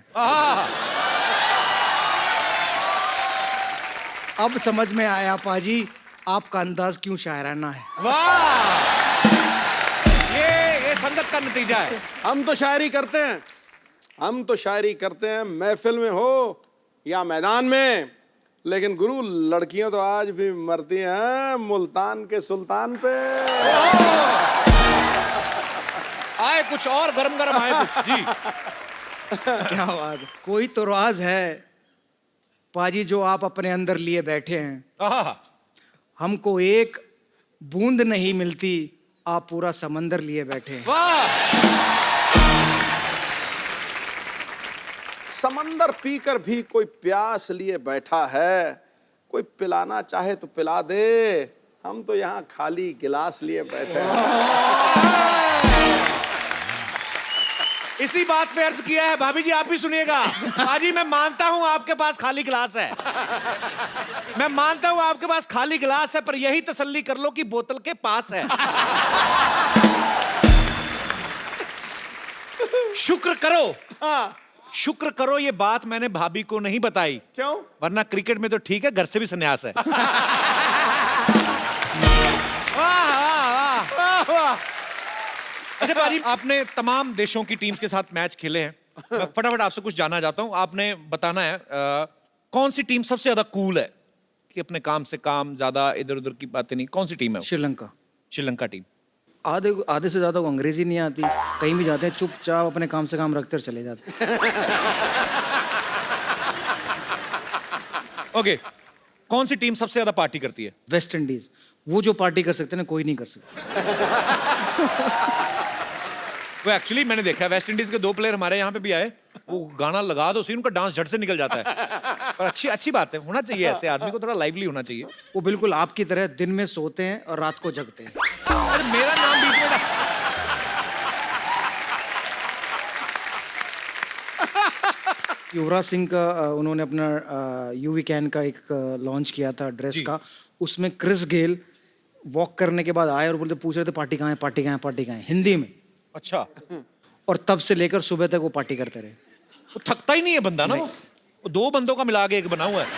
अब समझ में आया पाजी आपका अंदाज क्यों शायराना है। वाह, ये संगत का नतीजा है। हम तो शायरी करते हैं, हम तो शायरी करते हैं, महफिल में हो या मैदान में। लेकिन गुरु, लड़कियां तो आज भी मरती हैं मुल्तान के सुल्तान पे। आए कुछ और गरम गरम आए कुछ जी। क्या बात है। कोई तो राज है पाजी जो आप अपने अंदर लिए बैठे हैं। आहा, हमको एक बूंद नहीं मिलती, आप पूरा समंदर लिए बैठे हैं। वाह, समंदर पीकर भी कोई प्यास लिए बैठा है, कोई पिलाना चाहे तो पिला दे, हम तो यहाँ खाली गिलास लिए बैठे हैं। इसी बात पे अर्ज किया है। भाभी जी आप भी सुनिएगा। पाजी, मैं मानता हूं आपके पास खाली गिलास है, मैं मानता हूं आपके पास खाली गिलास है, पर यही तसल्ली कर लो कि बोतल के पास है। शुक्र करो, शुक्र करो ये बात मैंने भाभी को नहीं बताई। क्यों? वरना क्रिकेट में तो ठीक है, घर से भी संन्यास है। अच्छा पाजी, आपने तमाम देशों की टीम्स के साथ मैच खेले हैं। मैं फटाफट आपसे कुछ जानना चाहता हूँ। आपने बताना है कौन सी टीम सबसे ज्यादा कूल है कि अपने काम से काम, ज्यादा इधर उधर की बातें नहीं। कौन सी टीम है वो? श्रीलंका। श्रीलंका टीम। आधे आधे से ज़्यादा को अंग्रेजी नहीं आती, कहीं भी जाते हैं चुपचाप अपने काम से काम रखते और चले जाते हैं। ओके, कौन सी टीम सबसे ज्यादा पार्टी करती है? वेस्ट इंडीज, वो जो पार्टी कर सकते हैं ना, कोई नहीं कर सकता। वो एक्चुअली मैंने देखा है, वेस्ट इंडीज के 2 प्लेयर हमारे यहाँ पे भी आए, वो गाना लगा दो, उनका डांस झट से निकल जाता है। पर अच्छी बात है, होना चाहिए ऐसे आदमी को, थोड़ा लाइवली होना चाहिए। वो बिल्कुल आपकी तरह दिन में सोते हैं और रात को जगते हैं। अरे मेरा नाम बीच में ना। युवराज सिंह का उन्होंने अपना यूवी कैन का एक लॉन्च किया था ड्रेस जी। का, उसमें क्रिस गेल वॉक करने के बाद आए और बोलते, पूछ रहे थे पार्टी कहाँ है, पार्टी कहाँ है, पार्टी कहाँ है, हिंदी में। अच्छा, और तब से लेकर सुबह तक वो पार्टी करते रहे। वो थकता ही नहीं है बंदा ना। वो 2 बंदों का मिला के एक बना हुआ है।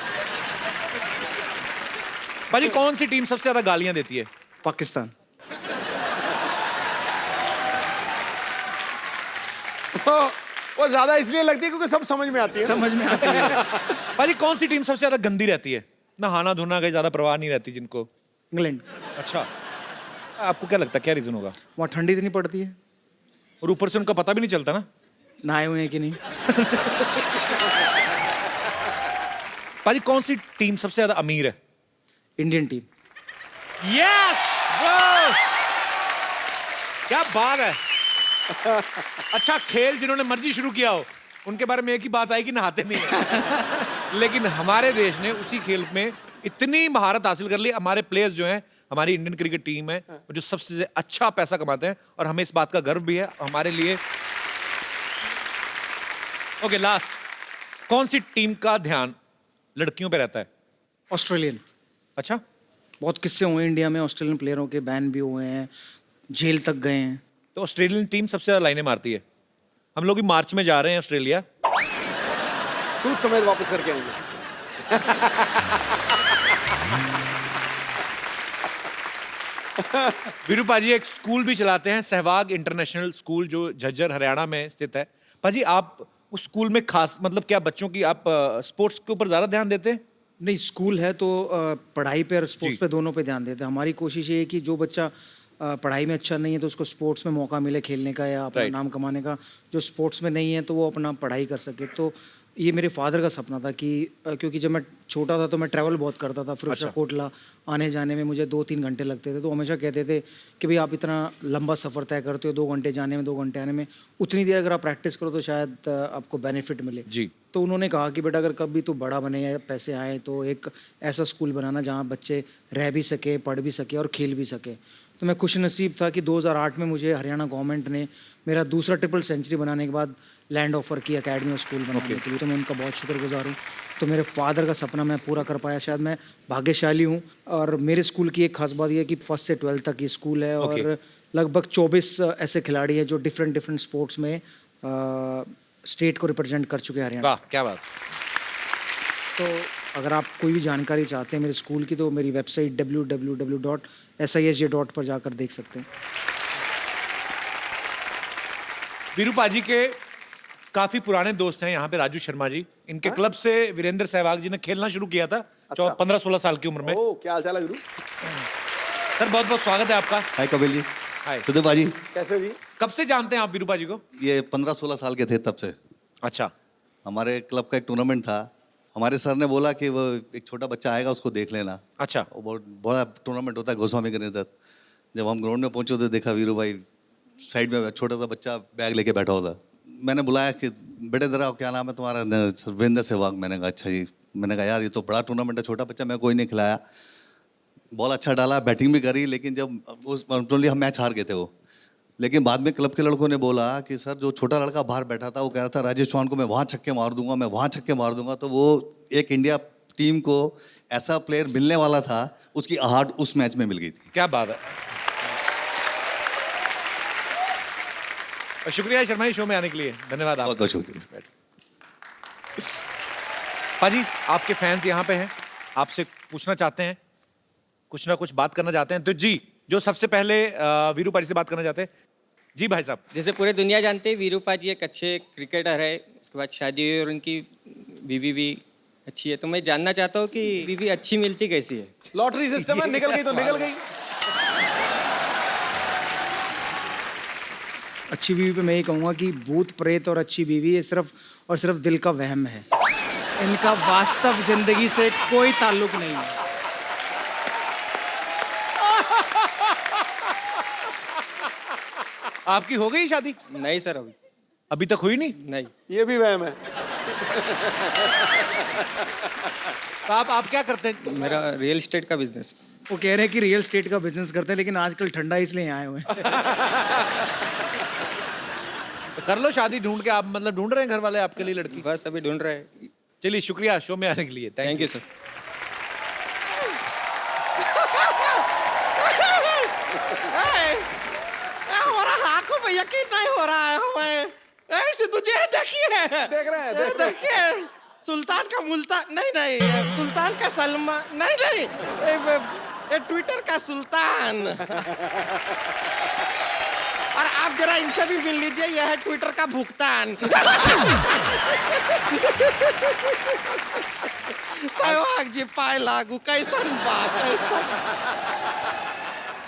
भाजी, कौन सी टीम सबसे ज्यादा गालियां देती है? पाकिस्तान। वो ज्यादा इसलिए लगती है क्योंकि सब समझ में आती है। समझ में आती है। भाजी, कौन सी टीम सबसे ज्यादा गंदी रहती है? नहाना धोना का ज्यादा परवाह नहीं रहती जिनको। इंग्लैंड। अच्छा, आपको क्या लगता है क्या रीजन होगा? वहाँ ठंडी इतनी पड़ती है, और ऊपर से उनका पता भी नहीं चलता ना। नहाए हुए हैं कि नहीं। भाजी, कौन सी टीम सबसे ज्यादा अमीर है? Indian team. यस ब्रो, क्या बात है। अच्छा, खेल जिन्होंने मर्जी शुरू किया हो उनके बारे में एक ही बात आई कि नहाते नहीं है। लेकिन हमारे देश ने उसी खेल में इतनी महारत हासिल कर ली। हमारे प्लेयर्स जो हैं, हमारी इंडियन क्रिकेट टीम है, जो सबसे अच्छा पैसा कमाते हैं, और हमें इस बात का गर्व भी है हमारे लिए। ओके, लास्ट, कौन सी टीम का ध्यान लड़कियों पे रहता है? ऑस्ट्रेलियन। अच्छा, बहुत किस्से हुए इंडिया में, ऑस्ट्रेलियन प्लेयरों के बैन भी हुए हैं, जेल तक गए हैं। तो ऑस्ट्रेलियन टीम सबसे ज्यादा लाइनें मारती है। हम लोग भी मार्च में जा रहे हैं ऑस्ट्रेलिया। सूट समेत वापस करके आएंगे। वीरू पाजी एक स्कूल भी चलाते हैं, सहवाग इंटरनेशनल स्कूल, जो झज्जर हरियाणा में स्थित है। पाजी, आप उस स्कूल में खास मतलब क्या बच्चों की आप स्पोर्ट्स के ऊपर ज्यादा ध्यान देते हैं? नहीं, स्कूल है तो पढ़ाई पे और स्पोर्ट्स जी। पे दोनों पे ध्यान देते हैं। हमारी कोशिश ये है कि जो बच्चा पढ़ाई में अच्छा नहीं है तो उसको स्पोर्ट्स में मौका मिले खेलने का या अपना Right. नाम कमाने का। जो स्पोर्ट्स में नहीं है तो वो अपना पढ़ाई कर सके। तो ये मेरे फादर का सपना था कि क्योंकि जब मैं छोटा था तो मैं ट्रैवल बहुत करता था, फिरोजशाह अच्छा। कोटला आने जाने में मुझे 2-3 घंटे लगते थे। तो हमेशा कहते थे कि भाई आप इतना लंबा सफ़र तय करते हो, 2 घंटे जाने में 2 घंटे आने में, उतनी देर अगर आप प्रैक्टिस करो तो शायद आपको बेनिफिट मिले। जी। तो उन्होंने कहा कि बेटा अगर कभी तू बड़ा बने या पैसे आए तो एक ऐसा स्कूल बनाना जहाँ बच्चे रह भी सके, पढ़ भी सके और खेल भी सके। तो मैं खुश नसीब था कि 2008 में मुझे हरियाणा गवर्नमेंट ने मेरा दूसरा ट्रिपल सेंचुरी बनाने के बाद लैंड ऑफर की अकेडमी और स्कूल बनाने के लिए। तो मैं उनका बहुत शुक्रगुजार हूँ। तो मेरे फादर का सपना मैं पूरा कर पाया, शायद मैं भाग्यशाली हूँ। और मेरे स्कूल की एक खास बात यह है कि 1st से 12th तक ये स्कूल है और Okay. लगभग 24 ऐसे खिलाड़ी हैं जो डिफरेंट स्पोर्ट्स में स्टेट को रिप्रेजेंट कर चुके हैं हरियाणा। वाह, क्या बात। तो अगर आप कोई भी जानकारी चाहते हैं मेरे स्कूल की तो मेरी वेबसाइट www.sisj.in पर जाकर देख सकते हैं। वीरू पाजी के काफी पुराने दोस्त हैं यहाँ पे, राजू शर्मा जी। इनके क्लब से वीरेंद्र सहवाग जी ने खेलना शुरू किया था 15-16 साल की उम्र में। ओ, क्या हाल चाल है गुरु? सर, बहुत बहुत स्वागत है आपका। हाय कपिल जी। हाय। सुदेव बाजी, कैसे भी? कब से जानते हैं आप वीरू पाजी को? ये 15-16 साल के थे तब से। अच्छा, हमारे क्लब का एक टूर्नामेंट था, हमारे सर ने बोला कि वो एक छोटा बच्चा आएगा उसको देख लेना। अच्छा। वो बहुत बड़ा टूर्नामेंट होता है गोस्वामी के नेतृत्व। जब हम ग्राउंड में पहुंचे तो देखा वीरू भाई साइड में छोटा सा बच्चा बैग लेके बैठा हुआ था। मैंने बुलाया कि बेटे जरा क्या नाम है तुम्हारा? वीरेंद्र सहवाग। मैंने कहा अच्छा जी। मैंने कहा यार ये तो बड़ा टूर्नामेंट है, छोटा बच्चा, मैं कोई नहीं खिलाया। बॉल अच्छा डाला, बैटिंग भी करी, लेकिन जब उस टोटली हम मैच हार गए थे वो। लेकिन बाद में क्लब के लड़कों ने बोला कि सर जो छोटा लड़का बाहर बैठा था वो कह रहा था राजेश चौहान को मैं वहाँ छक्के मार दूंगा, मैं वहाँ छक्के मार दूंगा। तो वो एक इंडिया टीम को ऐसा प्लेयर मिलने वाला था, उसकी आहट उस मैच में मिल गई थी। क्या बात है। और शुक्रिया शर्मा जी शो में आने के लिए, धन्यवाद बहुत आपका। बहुत शुक्रिया। पाजी, आपके फैंस यहाँ पे हैं, आपसे पूछना चाहते हैं, कुछ ना कुछ बात करना चाहते हैं। तो जी, जो सबसे पहले वीरू पाजी से बात करना चाहते हैं, जी भाई साहब। जैसे पूरे दुनिया जानते हैं वीरूपा जी एक अच्छे क्रिकेटर है, उसके बाद शादी हुई और उनकी बीवी भी अच्छी है, तो मैं जानना चाहता हूँ कि बीवी अच्छी मिलती कैसी है? लॉटरी सिस्टम है, निकल गई तो निकल गई। अच्छी बीवी पे मैं ये कहूँगा कि भूत प्रेत और अच्छी बीवी ये सिर्फ और सिर्फ दिल का वहम है, इनका वास्तव जिंदगी से कोई ताल्लुक नहीं है। आपकी हो गई शादी? नहीं सर, अभी अभी तक हुई नहीं? नहीं। ये भी वहम है। तो आप क्या करते हैं? मेरा रियल एस्टेट का बिजनेस। वो कह रहे हैं कि रियल एस्टेट का बिजनेस करते हैं, लेकिन आजकल ठंडा है इसलिए यहाँ आए हुए हैं। तो कर लो शादी ढूंढ के। आप मतलब ढूंढ रहे हैं घर वाले आपके लिए लड़की? बस अभी ढूंढ रहे हैं। चलिए शुक्रिया शो में आने के लिए। Thank you sir. हमारा आंखों में यकीन नहीं हो रहा है हमें। ऐसे तुझे देखिए, देख रहे हैं, देख रहे हैं। देखिए सुल्तान का मुल्तान नहीं, सुल्तान का सलमान नहीं, ये ट्विटर का सुल्तान। और आप जरा इनसे भी मिल लीजिए, यह है ट्विटर का भुगतान। सहवाग जी पाए लागू कैसन बा कैसन।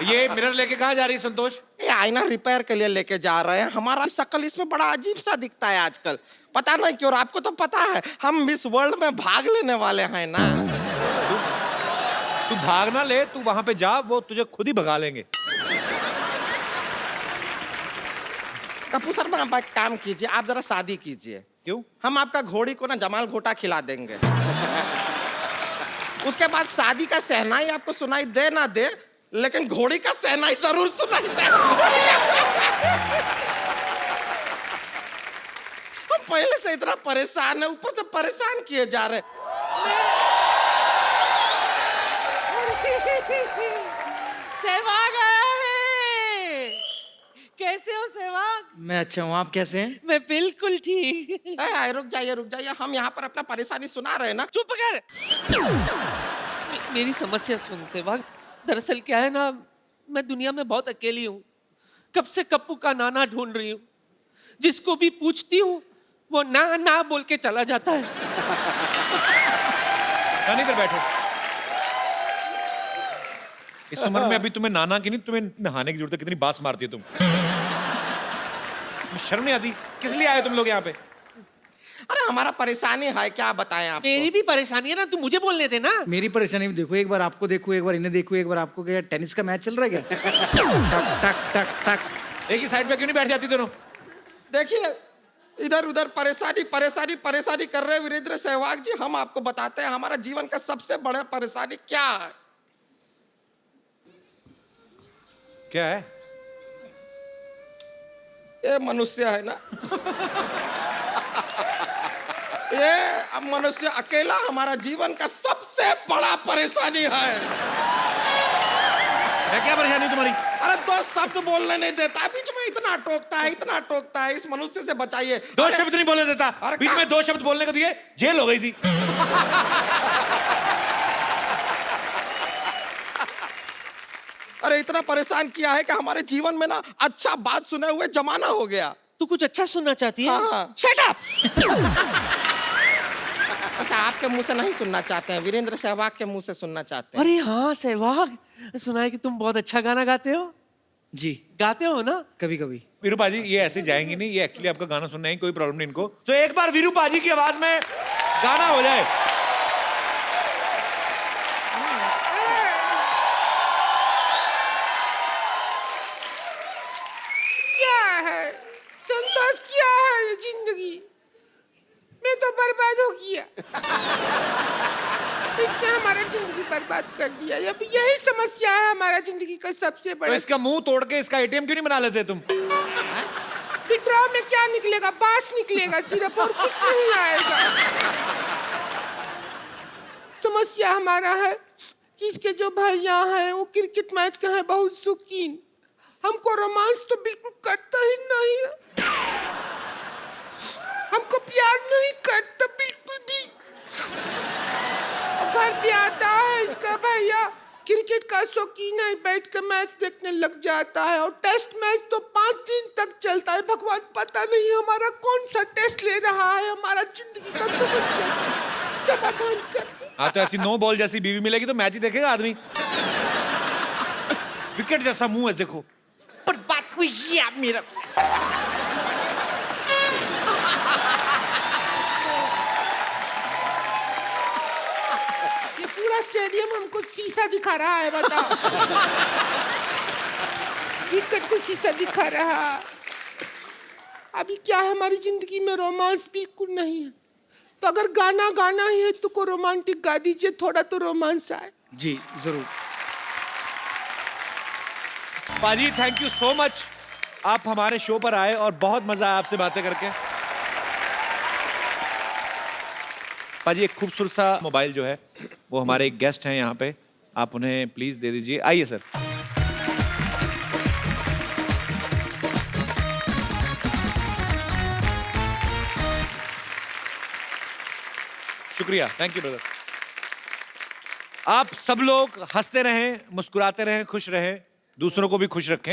ये मिरर लेके कहाँ जा रही है संतोष? ये आईना रिपेयर के लिए लेके जा रहे हैं। हमारा शक्ल इसमें बड़ा अजीब सा दिखता है आजकल, पता नहीं क्यों। और आपको तो पता है हम मिस वर्ल्ड में भाग लेने वाले हैं ना। तू भाग ना ले, तू वहां पे जा, वो तुझे खुद ही भगा लेंगे। कपूर सर आप एक काम कीजिए, आप जरा शादी कीजिए। क्यों? हम आपका घोड़ी को ना जमाल घोटा खिला देंगे। उसके बाद शादी का सहनाई आपको सुनाई दे ना दे, लेकिन घोड़ी का सहनाई जरूर सुनाई दे। हम पहले से इतना परेशान है, ऊपर से परेशान किए जा रहे। सहवाग आया है। कैसे हो सहवाग? मैं अच्छा हूँ, आप कैसे हैं? मैं बिल्कुल ठीक। रुक जाइए, हम यहाँ पर अपना परेशानी सुना रहे हैं ना। चुप कर। मेरी समस्या सुन सहवाग। दरअसल क्या है ना, मैं दुनिया में बहुत अकेली हूँ। कब से कप्पू का नाना ढूंढ रही हूँ। जिसको भी पूछती हूँ वो ना ना बोल के चला जाता है। नहीं कर बैठो। इस उम्र में अभी तुम्हें नाना की नहीं, तुम्हें नहाने की जरूरत है। कितनी बात मारती है तुम। शर्म नहीं आती? किस लिए आए तुम लोग यहाँ पे? अरे हमारा परेशानी है, क्या बताएं आपको। मेरी भी परेशानी है ना, तू मुझे बोलने दे ना। मेरी परेशानी भी देखो, एक बार आपको देखो, एक बार इन्हें देखो, एक बार आपको। क्या टेनिस का मैच चल रहा है क्या? टक टक टक टक। एक ही साइड पे क्यों नहीं बैठ जाती दोनों? देखिए इधर उधर परेशानी कर रहे हैं वीरेंद्र सहवाग जी। हम आपको बताते हैं हमारा जीवन का सबसे बड़ा परेशानी क्या है। क्या है? ये मनुष्य है ना। ये अब मनुष्य अकेला हमारा जीवन का सबसे बड़ा परेशानी है। क्या परेशानी तुम्हारी? अरे दो शब्द बोलने नहीं देता, बीच में इतना टोकता है। इस मनुष्य से बचाइए। दो शब्द नहीं बोलने देता। अरे बीच में दो शब्द बोलने को दिए, जेल हो गई थी। अरे इतना परेशान किया है कि हमारे जीवन में ना अच्छा बात सुने हुए जमाना हो गया। तू कुछ अच्छा सुनना चाहती है? हाँ। Shut up. अच्छा आपके मुंह से नहीं सुनना चाहते हैं, वीरेंद्र सहवाग के मुंह से सुनना चाहते हैं। अरे हाँ सहवाग, सुना है कि तुम बहुत अच्छा गाना गाते हो। जी गाते हो ना? कभी कभी। वीरूपा जी ये ऐसे जाएंगे नहीं, ये एक्चुअली आपका गाना सुनना है, कोई प्रॉब्लम नहीं इनको। तो एक बार वीरूपा जी की आवाज में गाना हो जाए। क्या है संतोष, क्या है ये जिंदगी में? तो बर्बाद हो गया। इसने हमारा जिंदगी बर्बाद कर दिया। अब यही समस्या है हमारा जिंदगी का सबसे तो बड़ा। इसका मुंह तोड़ के इसका एटीएम क्यों नहीं बना लेते तुम? विड्रॉ में क्या निकलेगा? बांस निकलेगा सिर्फ, और कुछ नहीं आएगा। समस्या हमारा है कि इसके जो भैया हैं वो क्रिकेट मैच का है बहुत शौकीन। हमको रोमांस तो बिल्कुल करता ही नहीं है। हमको प्यार नहीं करता बिल्कुल भी। घर पे आता है इसका भैया, क्रिकेट का शौकीन है, बैठ कर मैच देखने लग जाता है, और टेस्ट मैच तो 5 दिन तक चलता है। भगवान पता नहीं हमारा कौन सा टेस्ट ले रहा है, हमारा जिंदगी का समस्या समाधान कर। हाँ तो ऐसी 9 बॉल जैसी बीवी मिलेगी तो मैच ही देखेगा आदमी। विकेट जैसा मुंह है देखो। पर बात हुई ये मेरा ये पूरा स्टेडियम हमको शीशा दिखा रहा है, बताओ। विकेट को शीशा दिखा रहा। अभी क्या है, हमारी जिंदगी में रोमांस बिल्कुल नहीं है, तो अगर गाना गाना ही है तो को रोमांटिक गा दीजिए, थोड़ा तो रोमांस आए। जी जरूर। पाजी थैंक यू सो मच, आप हमारे शो पर आए और बहुत मजा आया आपसे बातें करके। पाजी एक खूबसूरत सा मोबाइल जो है वो हमारे एक गेस्ट हैं यहाँ पे, आप उन्हें प्लीज दे दीजिए। आइए सर। शुक्रिया, थैंक यू ब्रदर। आप सब लोग हंसते रहें, मुस्कुराते रहें, खुश रहें, दूसरों को भी खुश रखें।